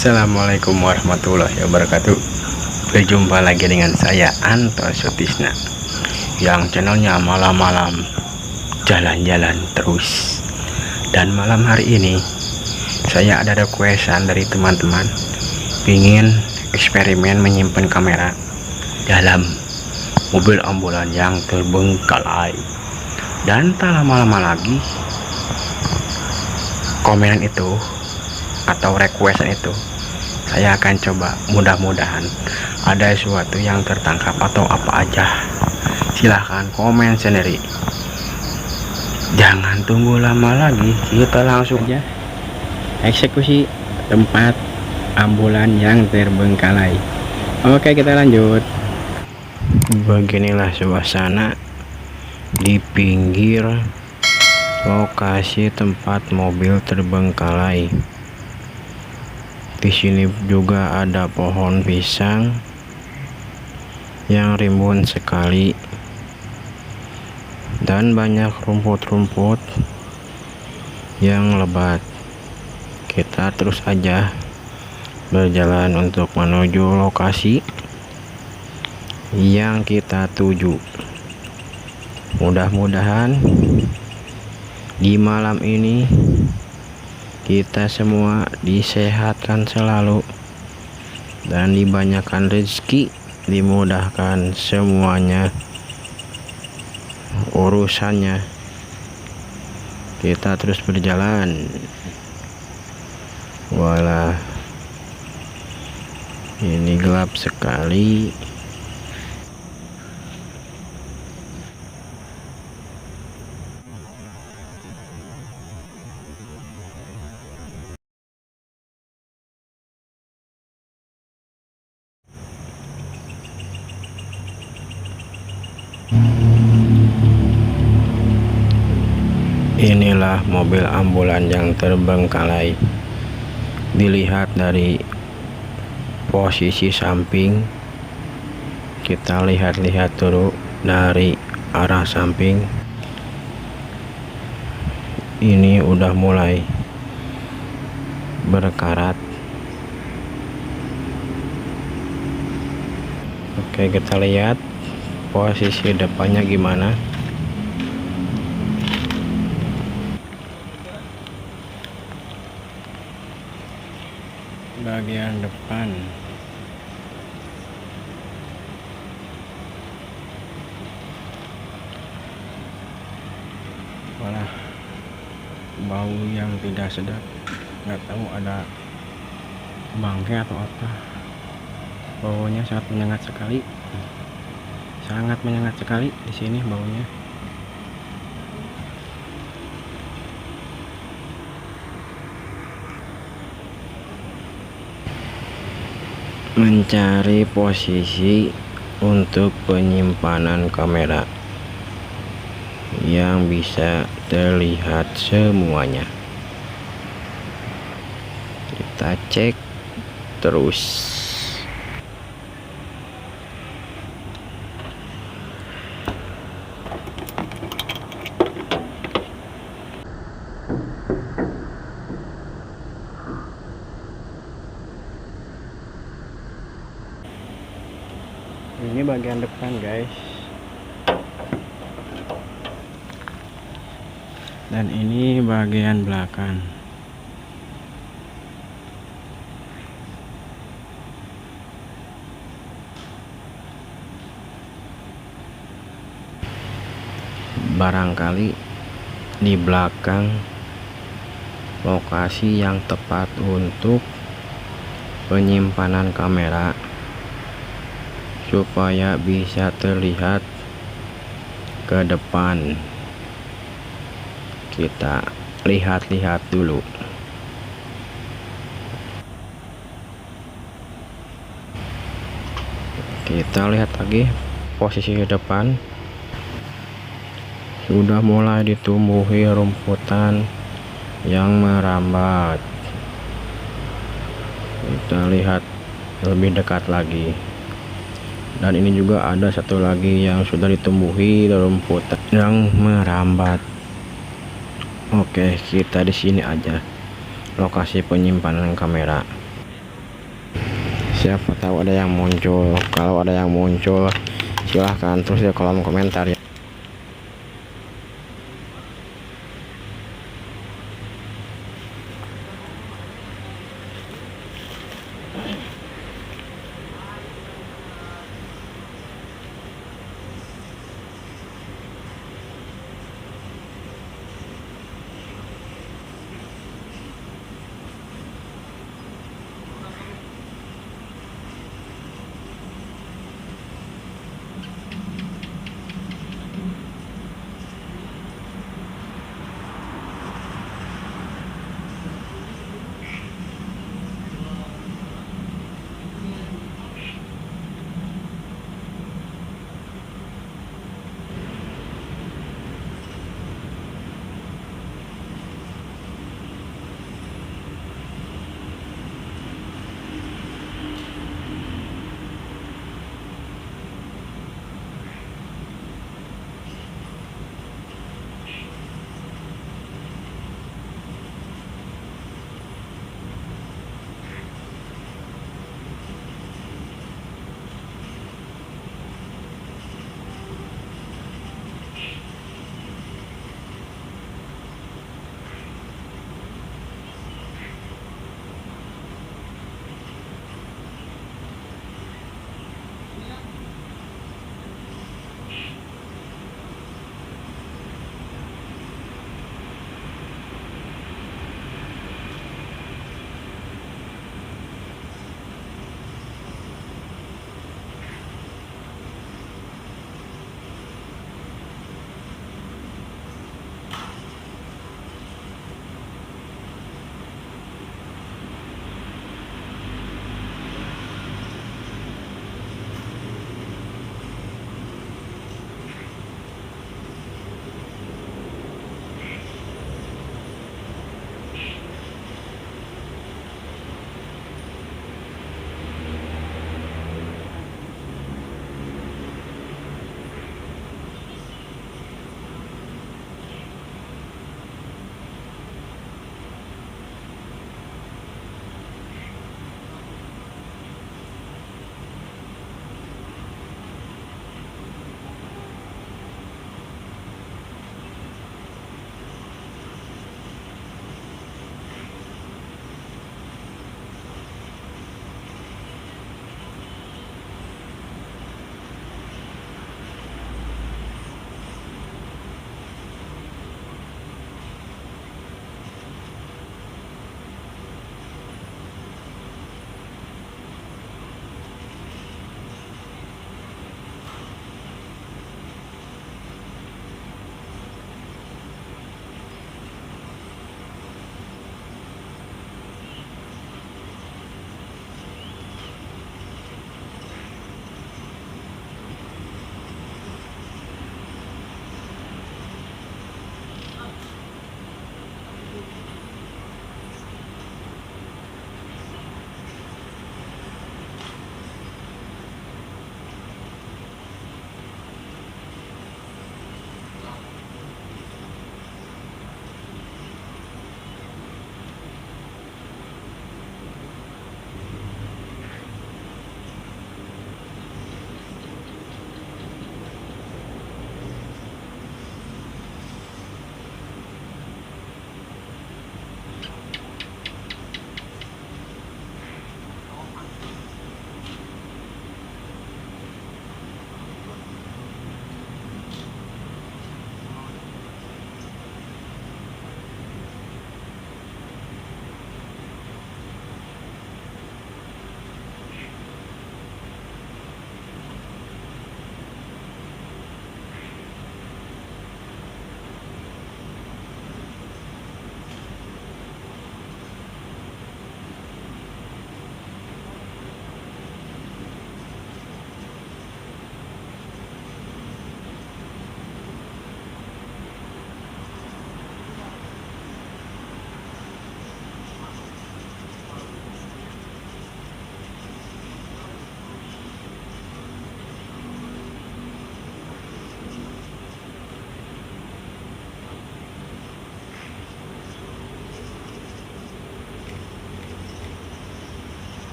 Assalamualaikum warahmatullahi wabarakatuh. Berjumpa lagi dengan saya Anto Sutisna, yang channelnya malam-malam jalan-jalan terus. Dan malam hari ini saya ada requestan dari teman-teman, ingin eksperimen menyimpan kamera dalam mobil ambulan yang terbengkalai. Dan tak lama-lama lagi komenan itu atau requestan itu saya akan coba, mudah-mudahan ada sesuatu yang tertangkap atau apa aja. Silahkan komen sendiri, jangan tunggu lama lagi, kita langsung aja eksekusi tempat ambulan yang terbengkalai. Oke, kita lanjut. Beginilah suasana di pinggir lokasi tempat mobil terbengkalai. Di sini juga ada pohon pisang yang rimbun sekali dan banyak rumput-rumput yang lebat. Kita terus aja berjalan untuk menuju lokasi yang kita tuju. Mudah-mudahan di malam ini kita semua disehatkan selalu dan dibanyakan rezeki, dimudahkan semuanya urusannya. Kita terus berjalan. Walah, ini gelap sekali. Inilah mobil ambulan yang terbengkalai. Dilihat dari posisi samping, kita lihat-lihat dulu dari arah samping. Ini udah mulai berkarat. Oke, kita lihat posisi depannya gimana. Bagian depan malah bau yang tidak sedap, nggak tahu ada bangkai atau apa. Baunya sangat menyengat sekali, di sini baunya. Mencari posisi untuk penyimpanan kamera yang bisa terlihat semuanya. Kita cek terus. Ini bagian depan, guys, dan ini bagian belakang. Barangkali di belakang lokasi yang tepat untuk penyimpanan kamera, supaya bisa terlihat ke depan. Kita lihat-lihat dulu. Kita lihat lagi posisi depan, sudah mulai ditumbuhi rumputan yang merambat. Kita lihat lebih dekat lagi. Dan ini juga ada satu lagi yang sudah ditumbuhi rumputan yang merambat. Oke, kita di sini aja lokasi penyimpanan kamera. Siapa tahu ada yang muncul. Kalau ada yang muncul, silahkan tulis di kolom komentar ya.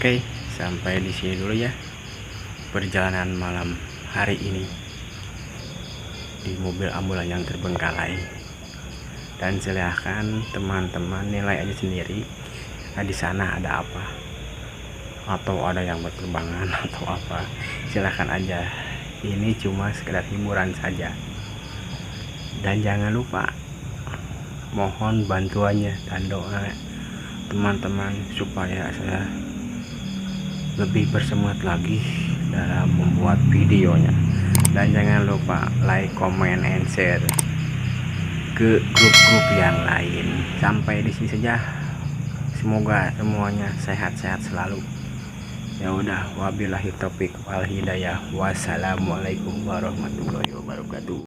Oke, sampai di sini dulu ya perjalanan malam hari ini di mobil ambulan yang terbengkalai. Dan silahkan teman-teman nilai aja sendiri, di sana ada apa, atau ada yang berterbangan atau apa. Silahkan aja, ini cuma sekedar hiburan saja. Dan jangan lupa mohon bantuannya dan doa teman-teman supaya saya lebih bersemangat lagi dalam membuat videonya. Dan jangan lupa like, comment, and share ke grup-grup yang lain. Sampai di sini saja, semoga semuanya sehat-sehat selalu. Ya udah, wabillahi taufik wal hidayah. Wassalamualaikum warahmatullahi wabarakatuh.